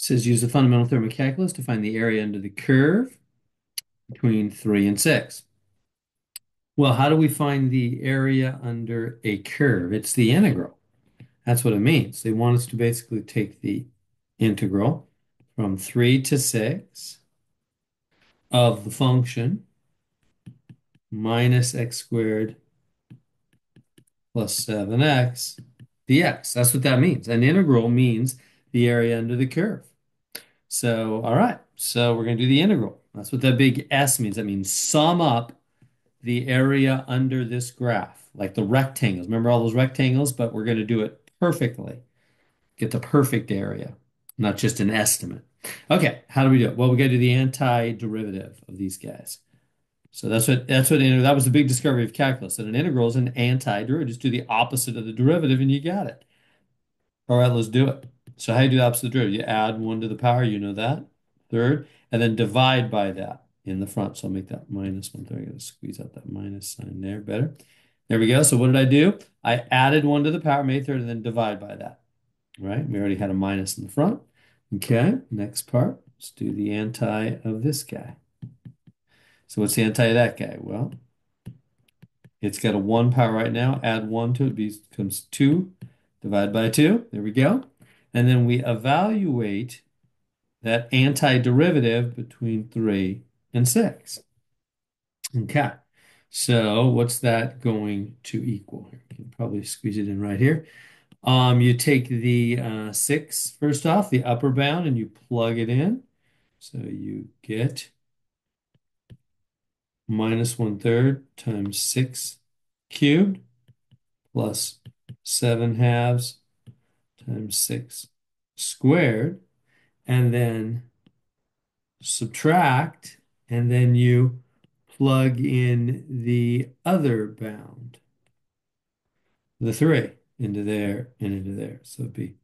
Says use the fundamental theorem of calculus to find the area under the curve between 3 and 6. Well, how do we find the area under a curve? It's the integral. That's what it means. They want us to basically take the integral from 3 to 6 of the function minus x squared plus 7x dx. That's what that means. An integral means the area under the curve. So, all right. So we're going to do the integral. That's what that big S means. That means sum up the area under this graph, like the rectangles. Remember all those rectangles? But we're going to do it perfectly. Get the perfect area, not just an estimate. Okay, how do we do it? Well, we got to do the antiderivative of these guys. So that was the big discovery of calculus. That an integral is an antiderivative. Just do the opposite of the derivative and you got it. All right, let's do it. So how do you do the opposite of the derivative? You add 1 to the power, you know that. Third, and then divide by that in the front. So I'll make that minus 1/3. I gotta squeeze out that minus sign there. Better. There we go. So what did I do? I added 1 to the power, made third, and then divide by that. Right? We already had a minus in the front. Okay, next part. Let's do the anti of this guy. So what's the anti of that guy? Well, it's got a 1 power right now. Add 1 to it becomes 2. Divide by 2. There we go. And then we evaluate that antiderivative between 3 and 6. Okay. So what's that going to equal? You can probably squeeze it in right here. You take the 6 first off, the upper bound, and you plug it in. So you get minus 1/3 times 6 cubed plus 7 halves times 6 squared. And then subtract, and then you plug in the other bound, the 3, into there and into there. So it'd be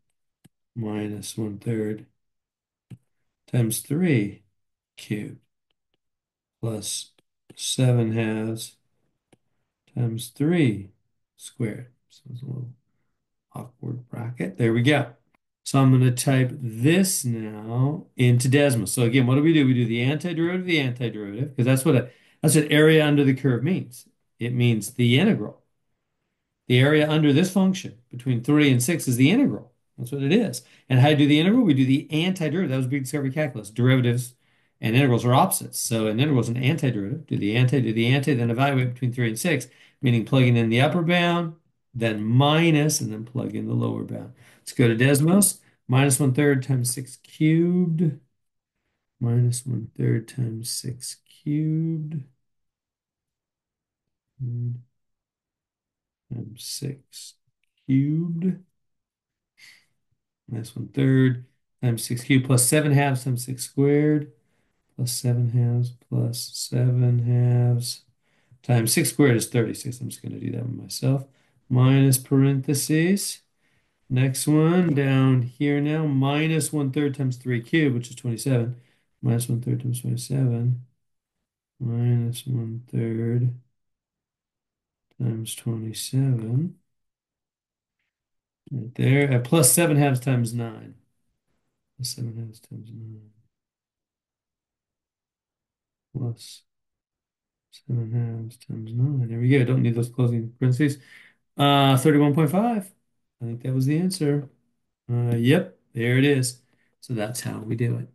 minus 1/3 times 3 cubed plus 7 halves times 3 squared. So it's a little awkward bracket. There we go. So I'm going to type this now into Desmos. So again, what do? We do the antiderivative, because that's what area under the curve means. It means the integral. The area under this function between 3 and 6 is the integral. That's what it is. And how do you do the integral? We do the antiderivative. That was big discovery calculus. Derivatives and integrals are opposites. So an integral is an antiderivative. Do the anti, then evaluate between 3 and 6, meaning plugging in the upper bound, then minus, and then plug in the lower bound. Let's go to Desmos. Minus 1/3 times 6 cubed. Minus 1/3 times 6 cubed. Times 6 cubed. Minus 1/3 times 6 cubed plus 7 halves times 6 squared plus 7 halves plus 7 halves times 6 squared is 36. I'm just going to do that one myself. Minus parentheses. Next one down here now. Minus 1/3 times 3 cubed, which is 27. Minus 1/3 times 27. Minus 1/3 times 27. Right there. Plus 7 halves times 9. Plus 7 halves times 9. Plus 7 halves times 9. There we go. Don't need those closing parentheses. 31.5. I think that was the answer. Yep, there it is. So that's how we do it.